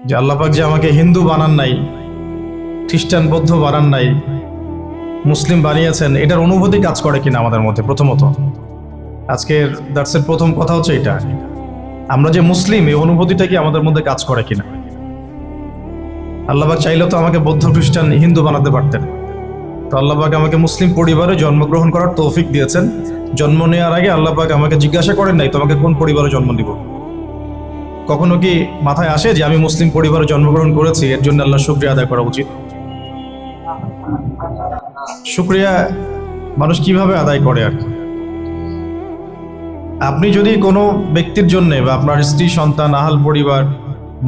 যে আল্লাহ পাক যে আমাকে হিন্দু বানান নাই, খ্রিস্টান বৌদ্ধ বানান নাই, মুসলিম বানিয়েছেন, এটার অনুভূতি কাজ করে কিনা আমাদের মধ্যে। প্রথমত আজকের দার্সের প্রথম কথা হচ্ছে এটা, আমরা যে মুসলিম এই অনুভূতিটা কি আমাদের মধ্যে কাজ করে কিনা। আল্লাহ পাক চাইলে তো আমাকে বৌদ্ধ খ্রিস্টান হিন্দু বানাতে পারতেন, তো আল্লাহ পাক আমাকে মুসলিম পরিবারে জন্মগ্রহণ করার তৌফিক দিয়েছেন। জন্ম নেওয়ার আগে আল্লাহ পাক আমাকে জিজ্ঞাসা করেন নাই তোমাকে কোন পরিবারে জন্ম দিব। কখনো কি মাথায় আসে যে আমি মুসলিম পরিবারে জন্মগ্রহণ করেছি, এর জন্য আল্লাহ শুকরিয়া আদায় করা উচিত? শুকরিয়া মানুষ কিভাবে আদায় করে আর কি। আপনি যদি কোনো ব্যক্তির জন্য বা আপনার স্ত্রী সন্তান আহাল পরিবার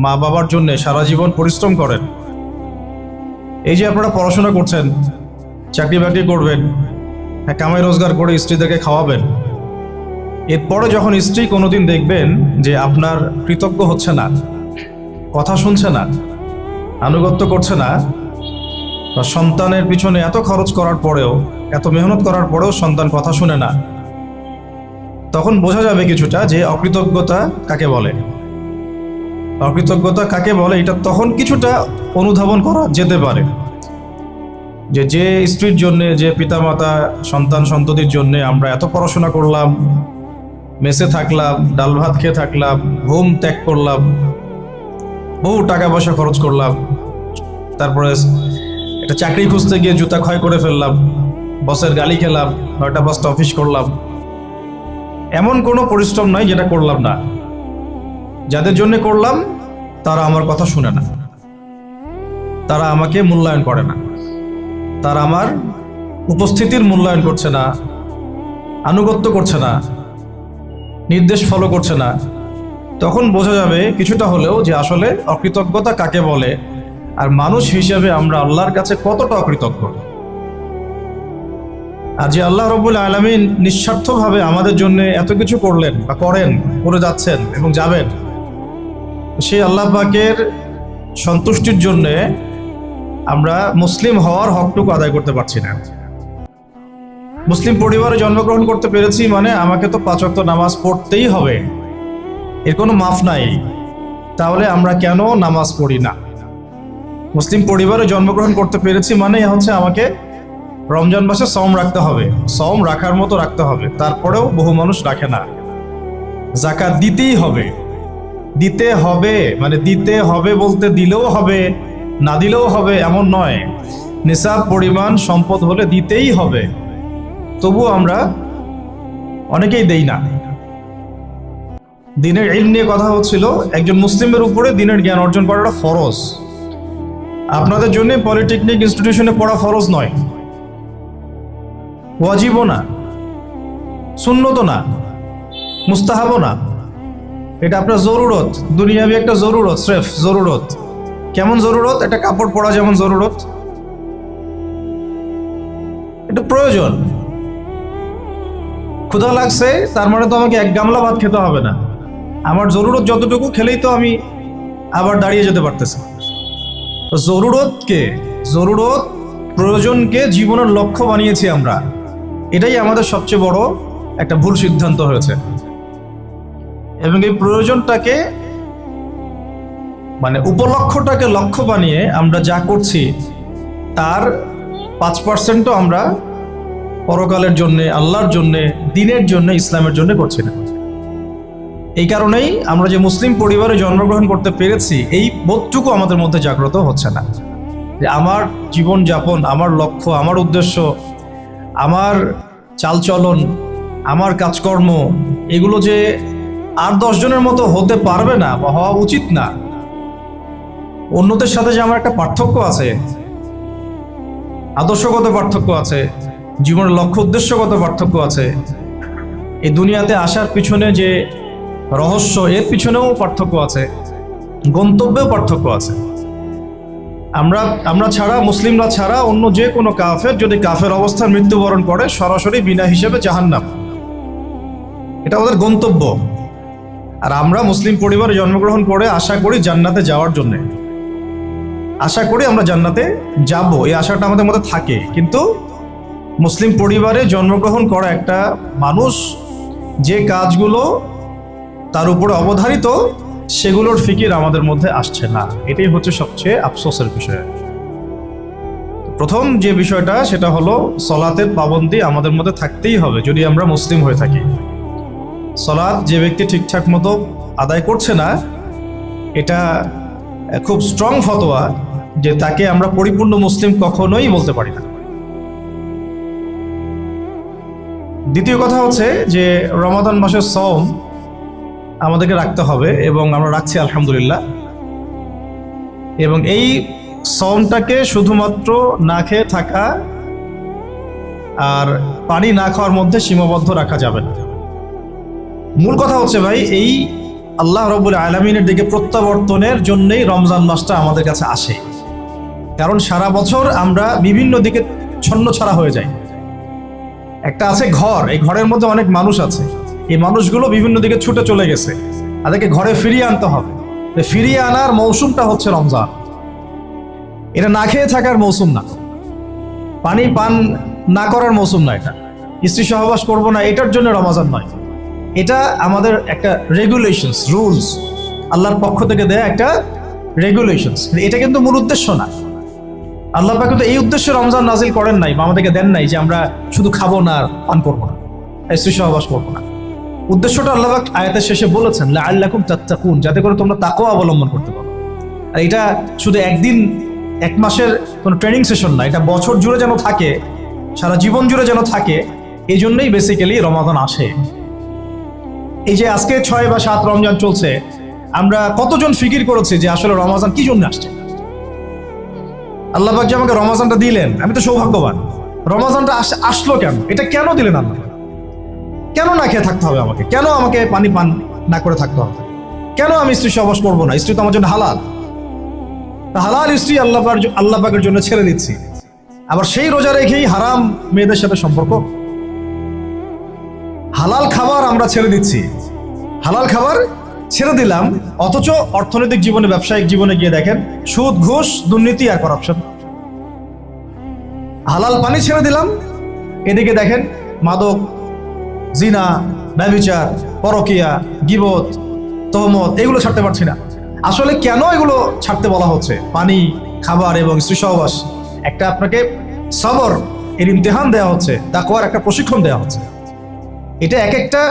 মা বাবার জন্য সারা জীবন পরিশ্রম করেন, এই যে আপনারা পড়াশোনা করছেন, চাকরি বাকরি করবেন, কামাই রোজগার করে স্ত্রীদেরকে খাওয়াবেন, এরপরে যখন স্ত্রী কোনোদিন দেখবেন যে আপনার কৃতজ্ঞ হচ্ছে না, কথা শুনছে না, আনুগত্য করছে না, বা সন্তানের পিছনে এত খরচ করার পরেও, এত মেহনত করার পরেও সন্তান কথা শুনে না, তখন বোঝা যাবে কিছুটা যে অকৃতজ্ঞতা কাকে বলে। অকৃতজ্ঞতা কাকে বলে এটা তখন কিছুটা অনুধাবন করা যেতে পারে। যে স্ত্রীর জন্যে, যে পিতামাতা সন্তান সন্ততির জন্যে আমরা এত পড়াশোনা করলাম, মেসে থাকলাম, ডাল ভাত খেয়ে থাকলাম, ঘুম ত্যাগ করলাম, বহু টাকা পয়সা খরচ করলাম, তারপরে একটা চাকরি খুঁজতে গিয়ে জুতা ক্ষয় করে ফেললাম, বসের গালি খেলাম, 9টা 5টা অফিস করলাম, এমন কোনো পরিশ্রম নাই যেটা করলাম না। যাদের জন্য করলাম তারা আমার কথা শুনে না, তারা আমাকে মূল্যায়ন করে না, তারা আমার উপস্থিতির মূল্যায়ন করছে না, আনুগত্য করছে না, নির্দেশ ফলো করছে না। তখন বোঝা যাবে কিছুটা হলেও যে আসলে অকৃতজ্ঞতা কাকে বলে, আর মানুষ হিসেবে আমরা আল্লাহর কাছে কতটা অকৃতজ্ঞ। আর যে আল্লাহ রাব্বুল আলামিন নিঃস্বার্থভাবে আমাদের জন্য এত কিছু করলেন বা করেন, করে যাচ্ছেন এবং যাবেন, সেই আল্লাহ পাকের সন্তুষ্টির জন্য আমরা মুসলিম হওয়ার হকটুকু আদায় করতে পারছি না। মুসলিম পরিবারে জন্মগ্রহণ করতে পেরেছি মানে আমাকে তো 5 ওয়াক্ত নামাজ পড়তেই হবে, এর কোনো মাফ নাই। তাহলে আমরা কেন নামাজ পড়ি না? মুসলিম পরিবারে জন্মগ্রহণ করতে পেরেছি মানে হচ্ছে আমাকে রমজান মাসে সওম রাখতে হবে, সওম রাখার মতো রাখতে হবে, তারপরেও বহু মানুষ রাখে না। যাকাত দিতেই হবে, দিতে হবে মানে দিতে হবে বলতে দিলেও হবে না দিলেও হবে এমন নয়, নিসাব পরিমাণ সম্পদ হলে দিতেই হবে, তবুও আমরা অনেকেই দেই না। দিনের ইলম নিয়ে কথা হচ্ছিল, একজন মুসলিমের উপরে দিনের জ্ঞান অর্জন করাটা ফরজ। আপনাদের জন্য পলিটেকনিক ইনস্টিটিউশনে পড়া ফরজ নয়, ওয়াজিবও না, সুন্নতও না, মুস্তাহাবও না, এটা আপনার জরুরত, দুনিয়াবি একটা জরুরত, স্রেফ জরুরত। কেমন জরুরত? একটা কাপড় পরা যেমন জরুরত, এটা প্রয়োজন। ক্ষুধা লাগছে তার মানে তো আমাকে 1 গামলা ভাত খেতে হবে না, আমার জরুরত যতটুকু খেলেই তো আমি আবার দাঁড়িয়ে যেতে পারতেছি। জরুরত প্রয়োজনকে জীবনের লক্ষ্য বানিয়েছি আমরা, এটাই আমাদের সবচেয়ে বড় একটা ভুল সিদ্ধান্ত হয়েছে। এবং এই প্রয়োজনটাকে মানে উপলক্ষ্যটাকে লক্ষ্য বানিয়ে আমরা যা করছি তার 5%ও আমরা পরকালের জন্যে, আল্লাহর জন্যে, দিনের জন্য, ইসলামের জন্য করছি না। এই কারণেই আমরা যে মুসলিম পরিবারে জন্মগ্রহণ করতে পেরেছি এই বোধটুকু আমাদের মধ্যে জাগ্রত হচ্ছে না, যে আমার জীবনযাপন, আমার লক্ষ্য, আমার উদ্দেশ্য, আমার চালচলন, আমার কাজকর্ম, এগুলো যে আর 10 জনের মতো হতে পারবে না বা হওয়া উচিত না। অন্যদের সাথে যে আমার একটা পার্থক্য আছে, আদর্শগত পার্থক্য আছে, জীবনের লক্ষ্য উদ্দেশ্যগত পার্থক্য আছে, এই দুনিয়াতে আসার পিছনে যে রহস্য, এর পিছনেও পার্থক্য আছে, গন্তব্যেও পার্থক্য আছে। আমরা ছাড়া, মুসলিমরা ছাড়া অন্য যে কোনো কাফের যদি কাফের অবস্থায় মৃত্যুবরণ করে সরাসরি বিনা হিসেবে জাহান্নাম, এটা ওদের গন্তব্য। আর আমরা মুসলিম পরিবারে জন্মগ্রহণ করে আশা করি জান্নাতে যাওয়ার জন্য, আশা করি আমরা জান্নাতে যাব, এই আশাটা আমাদের মধ্যে থাকে। কিন্তু মুসলিম পরিবারে জন্মগ্রহণ করা একটা মানুষ যে কাজগুলো তার উপরে অবধারিত সেগুলোর ফিকির আমাদের মধ্যে আসছে না। এটাই হচ্ছে সবচেয়ে আফসোসের বিষয়। প্রথম যে বিষয়টা সেটা হলো সলাতের পাবন্দি আমাদের মধ্যে থাকতেই হবে যদি আমরা মুসলিম হয়ে থাকি। সলাত যে ব্যক্তি ঠিকঠাক মতো আদায় করছে না, এটা খুব স্ট্রং ফতোয়া যে তাকে আমরা পরিপূর্ণ মুসলিম কখনোই বলতে পারি না। দ্বিতীয় কথা হচ্ছে যে রমাদান মাসের সওম আমাদেরকে রাখতে হবে এবং আমরা রাখছি আলহামদুলিল্লাহ। এবং এই সওমটাকে শুধুমাত্র না খেয়ে থাকা আর পানি না খাওয়ার মধ্যে সীমাবদ্ধ রাখা যাবে না। মূল কথা হচ্ছে ভাই, এই আল্লাহ রাব্বুল আলামিনের দিকে প্রত্যাবর্তনের জন্যই রমজান মাসটা আমাদের কাছে আসে। কারণ সারা বছর আমরা বিভিন্ন দিকে ছন্নছাড়া হয়ে যাই। একটা আছে ঘর, এই ঘরের মধ্যে অনেক মানুষ আছে, এই মানুষগুলো বিভিন্ন দিকে ছুটে চলে গেছে, তাদেরকে ঘরে ফিরিয়ে আনতে হবে। ফিরিয়ে আনার মৌসুমটা হচ্ছে রমজান। এটা না খেয়ে থাকার মৌসুম না, পানি পান না করার মৌসুম না, এটা স্ত্রী সহবাস করবো না এটার জন্য রমজান নয়। এটা আমাদের একটা রেগুলেশনস, রুলস, আল্লাহর পক্ষ থেকে দেয়া একটা রেগুলেশনস। এটা কিন্তু মূল উদ্দেশ্য না। আল্লাহ পাক কিন্তু এই উদ্দেশ্যে রমজান নাজিল করেন নাই বা আমাদেরকে দেন নাই যে আমরা শুধু খাবো না আর পান করবো না, স্ত্রী সহবাস করবো না। উদ্দেশ্যটা আল্লাহ পাক আয়াতের শেষে বলেছেন লাআল্লাকুম তাত্তাকুন, যাতে করে তোমরা তাকওয়া অবলম্বন করতে পারো। আর এটা শুধু একদিন এক মাসের কোনো ট্রেনিং সেশন না, এটা বছর জুড়ে যেন থাকে, সারা জীবন জুড়ে যেন থাকে। এই জন্যই বেসিক্যালি রমাদান আসে। এই যে আজকে 6 বা 7 রমজান চলছে, আমরা কতজন ফিকির করেছি যে আসলে রমাজান কি জন্য আসছে? আল্লাহ পাক যে আমাকে রমাজানটা দিলেন, আমি তো সৌভাগ্যবান। রমাজানটা আসলো কেন? এটা কেন দিলেন আল্লাহ? কেন না খেয়ে থাকতে হবে আমাকে? কেন আমাকে পানি পান না করে থাকতে হবে? কেন আমি স্ত্রী সহবাস করবো না? স্ত্রী তো আমার জন্য হালাল। হালাল স্ত্রী আল্লাহ পাকের জন্য ছেড়ে দিচ্ছি, আবার সেই রোজা রেখেই হারাম মেয়েদের সাথে সম্পর্ক। হালাল খাবার আমরা ছেড়ে দিচ্ছি, হালাল খাবার ছেড়ে দিলাম, অথচ অর্থনৈতিক জীবনে, ব্যবসায়িক জীবনে গিয়ে দেখেন সুদ, ঘুষ, দুর্নীতি আর করাপশন। হালাল পানি ছেড়ে দিলাম, এদিকে দেখেন মাদক, জিনা, ব্যভিচার, পরকিয়া, গীবত, তহমত, এগুলো ছাড়তে পারছি না। আসলে কেন এগুলো ছাড়তে বলা হচ্ছে? পানি, খাবার এবং স্ত্রী সহবাস, একটা আপনাকে সবর এর ইমতিহান দেওয়া হচ্ছে, তাকওয়ার একটা প্রশিক্ষণ দেওয়া হচ্ছে। এটা এক একটা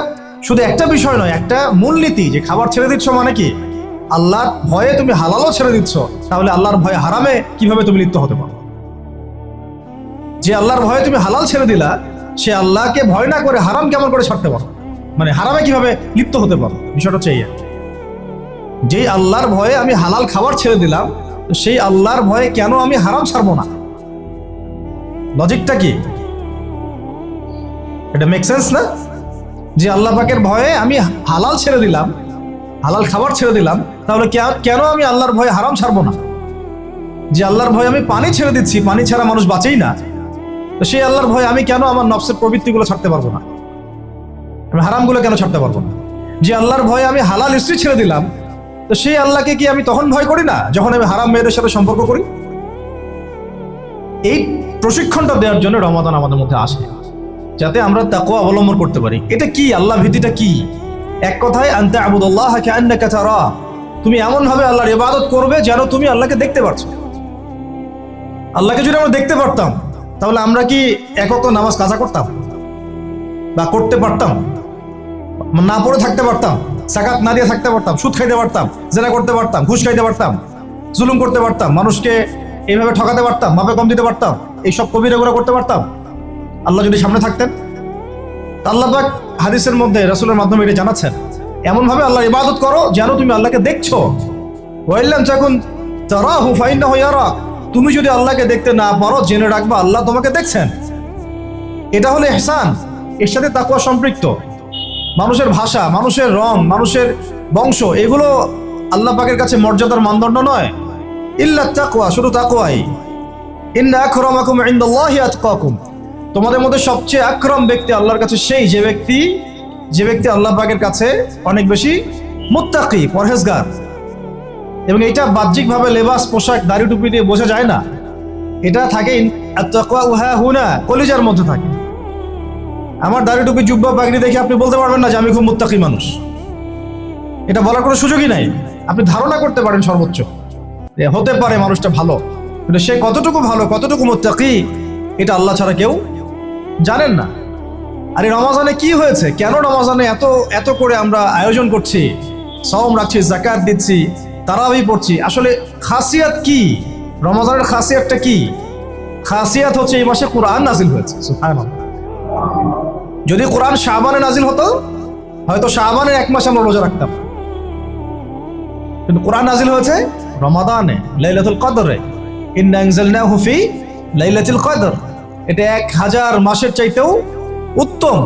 শুধু একটা বিষয় নয়, একটা মূলনীতি যে খাবার ছেড়ে দিচ্ছ মানে কি? আল্লাহর ভয়ে তুমি হালালও ছেড়ে দিচ্ছ, তাহলে আল্লাহর ভয়ে হারামে কিভাবে তুমি লিপ্ত হতে পারো? যে আল্লাহর ভয়ে তুমি হালাল ছেড়ে দিলা, সে আল্লাহকে ভয় না করে হারাম কেমন করে ছাড়তে পারো? মানে হারামে কিভাবে লিপ্ত হতে পারো? বিষয়টা হচ্ছে এই। যেই আল্লাহর ভয়ে আমি হালাল খাবার ছেড়ে দিলাম, সেই আল্লাহর ভয়ে কেন আমি হারাম ছাড়বো না? লজিকটা কি? এটা মেক সেন্স না? যে আল্লাহ পাকের ভয়ে আমি হালাল ছেড়ে দিলাম, হালাল খাবার ছেড়ে দিলাম, তাহলে কেন আমি আল্লাহর ভয়ে হারাম ছাড়বো না? যে আল্লাহর ভয়ে আমি পানি ছেড়ে দিচ্ছি, পানি ছাড়া মানুষ বাঁচেই না, তো সেই আল্লাহর ভয়ে আমি কেন আমার নফসের প্রবৃত্তিগুলো ছাড়তে পারবো না? আমি হারামগুলো কেন ছাড়তে পারবো না? যে আল্লাহর ভয়ে আমি হালাল স্ত্রী ছেড়ে দিলাম, তো সেই আল্লাহকে কি আমি তখন ভয় করি না যখন আমি হারাম মেয়েদের সাথে সম্পর্ক করি? এই প্রশিক্ষণটা দেওয়ার জন্য রমাদান আমাদের মধ্যে আসে, যাতে আমরা তাকওয়া অবলম্বন করতে পারি। এটা কি? আল্লাহ ভীতিটা কি? এক কথায় আনতা আবুদুল্লাহ কাআন্নাকা তারা, তুমি এমন ভাবে আল্লাহর ইবাদত করবে যেন তুমি আল্লাহকে দেখতে পারছো। আল্লাহকে যদি আমরা দেখতে পারতাম, তাহলে আমরা কি এক ওয়াক্ত নামাজ কাজা করতাম বা করতে পারতাম? না পড়ে থাকতে পারতাম, যাকাত না দিয়ে থাকতে পারতাম, সুদ খাইতে পারতাম, জেনা করতে পারতাম, ঘুষ খাইতে পারতাম, জুলুম করতে পারতাম, মানুষকে এইভাবে ঠকাতে পারতাম, মাপে কম দিতে পারতাম, এইসব কবিরাগুলো করতে পারতাম আল্লাহ যদি সামনে থাকতেন? আল্লাহ পাক হাদিসের মধ্যে রাসূলের মাধ্যমে এটা জানাচ্ছেন, এমন ভাবে আল্লাহর ইবাদত করো যেন তুমি আল্লাহকে দেখছো। ওয়াইল্লাম তাকুন তারাহু ফাইন্নাহু ইয়ারাক, তুমি যদি আল্লাহকে দেখতে না পারো, জেনে রাখবা আল্লাহ তোমাকে দেখছেন। এটা হলো ইহসান, এর সাথে তাকওয়া সম্পৃক্ত। মানুষের ভাষা, মানুষের রং, মানুষের বংশ, এগুলো আল্লাহ পাকের কাছে মর্যাদার মানদণ্ড নয়। ইল্লা তাকওয়া, শুধু তাকওয়াই। ইন্না আকরামাকুম ইনদাল্লাহি আতকাকুম, তোমাদের মধ্যে সবচেয়ে আকরাম ব্যক্তি আল্লাহর কাছে সেই যে ব্যক্তি আল্লাহ পাকের কাছে অনেক বেশি মুত্তাকি, পরহেজগার। এবং এটা বাহ্যিকভাবে লেবাস, পোশাক, দাড়ি টুপি দিয়ে বোঝা যায় না। এটা থাকে আত-তাকওয়া হা হুনা, কলিজার মধ্যে থাকে। আমার দাড়ি টুপি, জুব্বা, পাগড়ি দেখে আপনি বলতে পারবেন না যে আমি খুব মুত্তাকি মানুষ। এটা বলার কোনো সুযোগই নাই। আপনি ধারণা করতে পারেন সর্বোচ্চ হতে পারে মানুষটা ভালো, কিন্তু সে কতটুকু ভালো, কতটুকু মুত্তাকি, এটা আল্লাহ ছাড়া কেউ জানেন না। আর এই রমাজানে কি হয়েছে, কেন রমাজানে এত এত করে আমরা আয়োজন করছি, সাওম রাখছি, যাকাত দিচ্ছি, তারাবি পড়ছি, আসলে খাসিয়াত কি? রমাজানের খাসিয়াতটা কি? খাসিয়াত হচ্ছে এই মাসে কোরআন নাজিল হয়েছে। সুবহানাল্লাহ। যদি কোরআন শাবানে নাজিল হতো, হয়তো শাবানের 1 মাস আমরা রোজা রাখতাম, কিন্তু কোরআন নাজিল হয়েছে রমাদানে, লাইলাতুল কদরে। ইন্না আনজালনাহু ফি লাইলাতুল কদর। এটা 1000 মাসের চাইতেও উত্তম।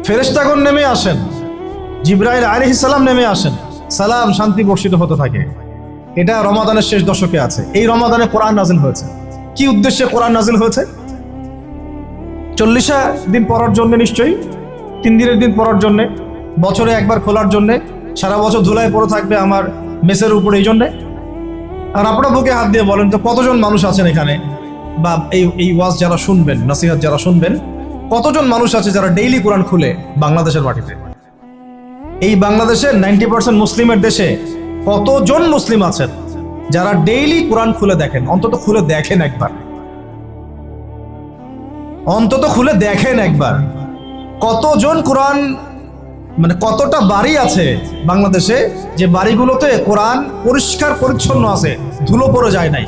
ফেরেশতাগণ নেমে আসেন, জিবরাইল আলাইহিস সালাম নেমে আসেন, সালাম শান্তি বর্ষিত হতে থাকে। এটা রমাদানের শেষ দশকে আছে। এই রমাদানে কোরআন নাজিল হয়েছে। কি উদ্দেশ্যে কোরআন নাজিল হয়েছে? 40 দিন পড়ার জন্য, নিশ্চয়ই 3 দিনের দিন পড়ার জন্য, বছরে একবার খোলার জন্য, সারা বছর ধুলায় পড়ে থাকবে আমার মেসের উপরে, এই জন্যে। আর আপনারা বুকে হাত দিয়ে বলেন তো, কতজন মানুষ আছেন এখানে, বা এই ওয়াজ যারা শুনবেন, নসিহত যারা শুনবেন, কতজন মানুষ আছে যারা ডেইলি কোরআন খুলে বাংলাদেশের মাটিতে? এই বাংলাদেশের 90% মুসলিমের দেশে কতজন মুসলিম আছেন যারা ডেইলি কোরআন খুলে দেখেন? অন্তত খুলে দেখেন একবার, অন্তত খুলে দেখেন একবার। কতজন কোরআন, মানে কতটা বাড়ি আছে বাংলাদেশে যে বাড়িগুলোতে কোরআন পরিষ্কার পরিচ্ছন্ন আছে, ধুলো পড়ে যায় নাই?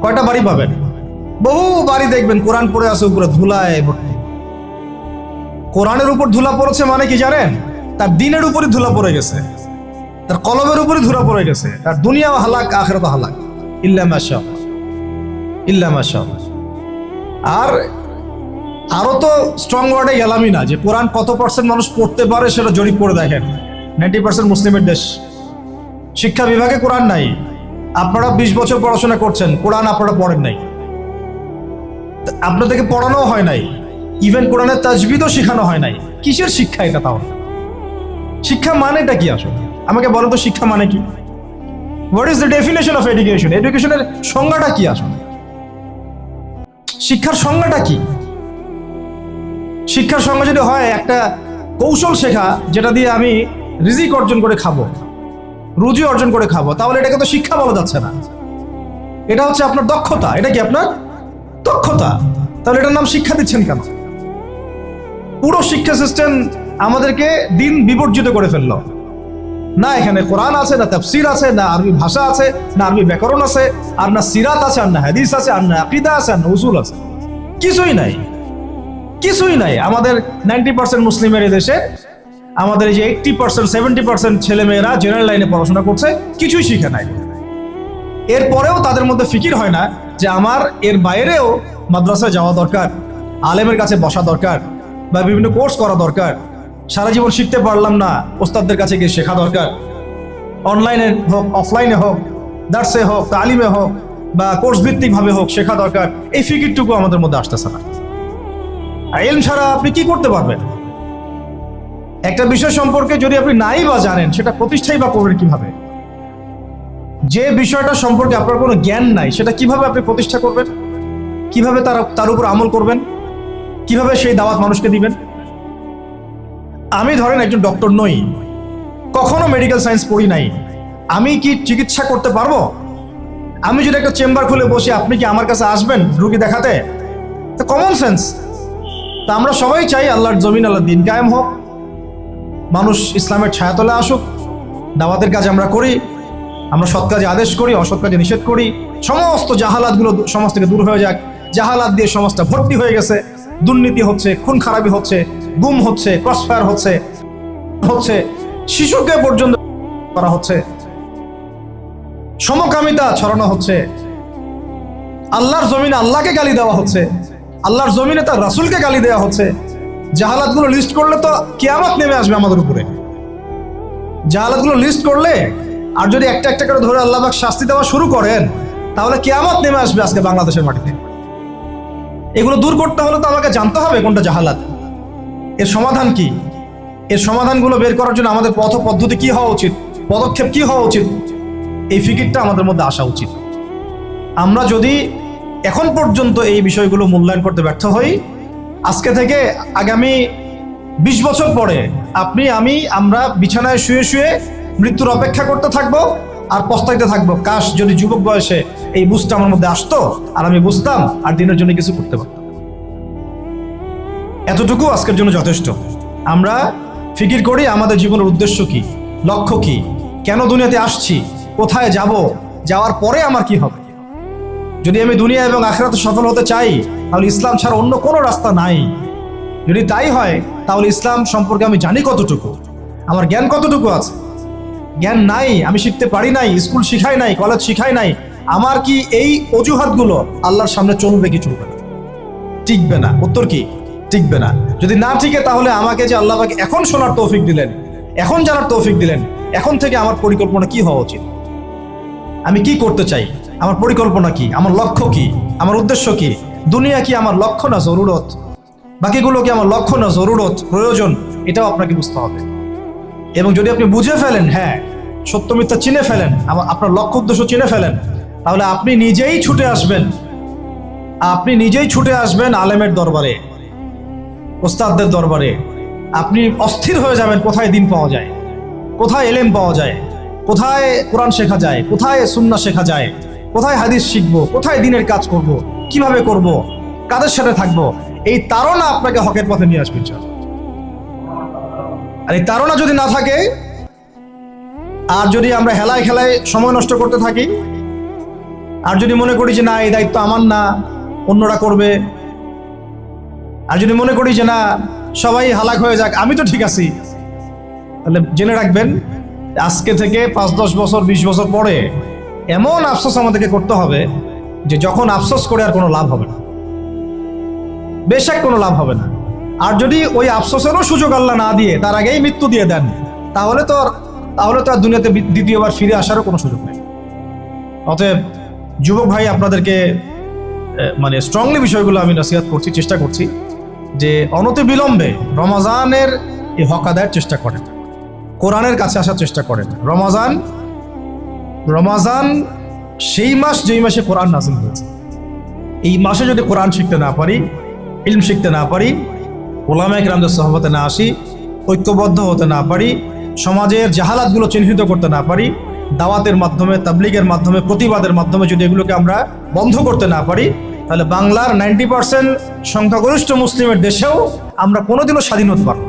কয়টা বাড়ি পাবেন? বহু বাড়ি দেখবেন কোরআন পড়ে আছে উপরে ধুলায় ভর্তি। কোরআনের উপর ধুলা পড়েছে মানে কি জানেন? তার দিনের উপরে ধুলা পড়ে গেছে, তার কলমের উপরে ধুলা পড়ে গেছে, তার দুনিয়াও হালাক, আখিরাত হালাক, ইল্লা মাশাআল্লাহ, ইল্লা মাশাআল্লাহ। আর আরো তো স্ট্রং ওয়ার্ডে গেলামই না, যে কোরআন কত পার্সেন্ট মানুষ পড়তে পারে সেটা জরিপ করে দেখেন। 90% মুসলিমের দেশ, শিক্ষা বিভাগে কোরআন নাই। আপনারা 20 বছর পড়াশোনা করছেন, কোরআন আপনারা পড়েন নাই, আপনাদেরকে পড়ানো হয় নাই, ইভেন কোরআনের তাজবিদও শেখানো হয় নাই। কিসের শিক্ষা এটা? তাও শিক্ষা মানেটা কি আসলে? আমাকে বলো তো, শিক্ষা মানে কি? What is the definition of education? এডুকেশনের সংজ্ঞাটা কি আসলে? শিক্ষার সংজ্ঞাটা কি? শিক্ষার সংজ্ঞা যদি হয় একটা কৌশল শেখা, যেটা দিয়ে আমি রিজিক অর্জন করে খাবো, রুজি অর্জন করে খাবো, তাহলে এটাকে তো শিক্ষা বলা যাচ্ছে না। এটা হচ্ছে আপনার দক্ষতা। এটা কি আপনার দক্ষতা? তাহলে এটার নাম শিক্ষা দিচ্ছেন কেন? পুরো শিক্ষা সিস্টেম আমাদেরকে দিন বিবর্জিত করে ফেললো। না এখানে কোরআন আছে, না তাফসীর আছে, না আরবি ভাষা আছে, না আরবি ব্যাকরণ আছে, আর না সিরাত আছে, আর না হাদিস আছে, আর না আকীদা আছে, আর না উসুল আছে। কিছুই নাই, কিছুই নাই। আমাদের 90% মুসলিমের দেশে, আমাদের এই যে 80% 70% ছেলে মেয়েরা জেনারেল লাইনে পড়াশোনা করছে, কিছুই শিখে নাই। এরপরেও তাদের মধ্যে ফিকির হয় না যে আমার এর বাইরেও মাদ্রাসায় যাওয়া দরকার, আলেমের কাছে বসা দরকার, বা বিভিন্ন কোর্স করা দরকার। সারা জীবন শিখতে পারলাম না, ওস্তাদদের কাছে গিয়ে শেখা দরকার। অনলাইনে হোক, অফলাইনে হোক, দার্সে হোক, তালিমে হোক, বা কোর্স ভিত্তিক ভাবে হোক, শেখা দরকার। এই ফিকিরটুকু আমাদের মধ্যে আসতেছে না। আর ইলম ছাড়া আপনি কি করতে পারবেন? একটা বিষয় সম্পর্কে যদি আপনি নাই বা জানেন, সেটা প্রতিষ্ঠাই বা করবেন কিভাবে? যে বিষয়টা সম্পর্কে আপনার কোনো জ্ঞান নাই, সেটা কিভাবে আপনি প্রতিষ্ঠা করবেন? কিভাবে তার উপর আমল করবেন? কিভাবে সেই দাওয়াত মানুষকে দিবেন? আমি ধরেন একজন ডক্টর নই, কখনো মেডিকেল সায়েন্স পড়ি নাই, আমি কি চিকিৎসা করতে পারবো? আমি যদি একটা চেম্বার খুলে বসি, আপনি কি আমার কাছে আসবেন রুগী দেখাতে? তো কমন সেন্স। তা আমরা সবাই চাই আল্লাহর জমিন, আল্লাহর দিন কায়েম হোক, মানুষ ইসলামের ছায়াতলে আসুক, দাওয়াতের কাজ আমরা করি, আমরা সৎ কাজে আদেশ করি, অসৎ কাজে নিষেধ করি, সমস্ত জাহালাতগুলো সমাজ থেকে দূর হয়ে যাক। জাহালাত দিয়ে সমাজটা ভর্তি হয়ে গেছে, দুর্নীতি হচ্ছে, খুন খারাপি হচ্ছে, গুম হচ্ছে, ক্রসফায়ার হচ্ছে, শিশুকে পর্যন্ত করা হচ্ছে, সমকামিতা ছড়ানো হচ্ছে, আল্লাহর জমিনে আল্লাহকে গালি দেওয়া হচ্ছে, আল্লাহর জমিনে তার রাসূলকে গালি দেওয়া হচ্ছে। জাহালাতগুলো লিস্ট করলে তো কিয়ামত নেমে আসবে আমাদের উপরে। জাহালাতগুলো লিস্ট করলে, আর যদি একটা একটা করে ধরে আল্লাহ পাক শাস্তি দেওয়া শুরু করেন, তাহলে কিয়ামত নেমে আসবে আজকে বাংলাদেশের মাটিতে। এগুলো দূর করতে হলে তো আমাকে জানতে হবে কোনটা জাহালাত, এর সমাধান কি। এর সমাধানগুলো বের করার জন্য আমাদের পথ পদ্ধতি কি হওয়া উচিত, পদক্ষেপ কি হওয়া উচিত, এই ফিকিরটা আমাদের মধ্যে আসা উচিত। আমরা যদি এখন পর্যন্ত এই বিষয়গুলো মূল্যায়ন করতে ব্যর্থ হই, আজকে থেকে আগামী 20 বছর পরে আপনি আমরা বিছানায় শুয়ে শুয়ে মৃত্যুর অপেক্ষা করতে থাকবো আর পস্তাইতে থাকবো, কাশ যদি যুবক বয়সে এই বুঝটা আমার মধ্যে আসতো আর আমি বুঝতাম আর দিনের জন্য কিছু করতে পারতাম। এতটুকু আজকের জন্য যথেষ্ট। আমরা ফিকির করি আমাদের জীবনের উদ্দেশ্য কি, লক্ষ্য কি, কেন দুনিয়াতে আসছি, কোথায় যাব, যাওয়ার পরে আমার কি হবে। যদি আমি দুনিয়া এবং আখিরাতে সফল হতে চাই তাহলে ইসলাম ছাড়া অন্য কোনো রাস্তা নাই। যদি তাই হয় তাহলে ইসলাম সম্পর্কে আমি জানি কতটুকু, আমার জ্ঞান কতটুকু আছে। জ্ঞান নাই, আমি শিখতে পারি নাই, স্কুল শিখাই নাই, কলেজ শিখাই নাই, আমার কি এই অজুহাতগুলো আল্লাহর সামনে চলবে কি চলবে না? টিকবে না। উত্তর কি? টিকবে না। যদি না টিকে তাহলে আমাকে যে আল্লাহ পাক এখন শোনার তৌফিক দিলেন, এখন জানার তৌফিক দিলেন, এখন থেকে আমার পরিকল্পনা কি হওয়া উচিত, আমি কি করতে চাই, আমার পরিকল্পনা কি, আমার লক্ষ্য কি, আমার উদ্দেশ্য কি। দুনিয়া কি আমার লক্ষ্য না জরুরত, বাকিগুলো কি আমার লক্ষ্য না জরুরত, প্রয়োজন, এটাও আপনাকে বুঝতে হবে। এবং যদি আপনি বুঝে ফেলেন, হ্যাঁ সত্য মিথ্যা চিনে ফেলেন, আপনার লক্ষ্য উদ্দেশ্য চিনে ফেলেন, তাহলে আপনি নিজেই ছুটে আসবেন, আপনি নিজেই ছুটে আসবেন আলেমের দরবারে, ওস্তাদদের দরবারে। আপনি অস্থির হয়ে যাবেন কোথায় দিন পাওয়া যায়, কোথায় এলেম পাওয়া যায়, কোথায় কোরআন শেখা যায়, কোথায় সুন্নাহ শেখা যায়, কোথায় হাদিস শিখবো, কোথায় দিনের কাজ করব, কিভাবে করব, কাদের সাথে থাকবো। এই তাড়না আপনাকে হকের পথে নিয়ে আসবে। আর এই তাড়না যদি না থাকে, আর যদি আমরা হেলায় খেলায় সময় নষ্ট করতে থাকি, আর যদি মনে করি যে না এই দায়িত্ব আমার না, অন্যরা করবে, আর যদি মনে করি যে না সবাই হালাক হয়ে যাক, আমি তো ঠিক আছি, তাহলে জেনে রাখবেন আজকে থেকে 5-10 বছর 20 বছর পরে এমন আফসোস আমাদেরকে করতে হবে যে যখন আফসোস করে আর কোনো লাভ হবে না, বেশক কোনো লাভ হবে না। আর যদি ওই আফসোসেরও সুযোগ আল্লাহ না দিয়ে তার আগেই মৃত্যু দিয়ে দেন, তাহলে তো আর দুনিয়াতে দ্বিতীয়বার ফিরে আসারও কোনো সুযোগ নেই। অতএব যুবক ভাই, আপনাদেরকে মানে স্ট্রংলি বিষয়গুলো আমি নসিহত করছি, চেষ্টা করছি যে অনতিবিলম্বে রমাজানের এই হক আদায়ের চেষ্টা করেন, কোরআনের কাছে আসার চেষ্টা করেন। রমাজান সেই মাস যেই মাসে কোরআন নাযিল হয়েছে। এই মাসে যদি কোরআন শিখতে না পারি, ইলম শিখতে না পারি, উলামায়ে কিরামদের সোহবতে না আসি, ঐক্যবদ্ধ হতে না পারি, সমাজের জাহালাতগুলো চিহ্নিত করতে না পারি, দাওয়াতের মাধ্যমে, তাবলীগের মাধ্যমে, প্রতিবাদের মাধ্যমে যদি এগুলোকে আমরা বন্ধ করতে না পারি, তাহলে বাংলার 90% সংখ্যাগরিষ্ঠ মুসলিমের দেশেও আমরা কোনোদিনও স্বাধীন হতে পারব না।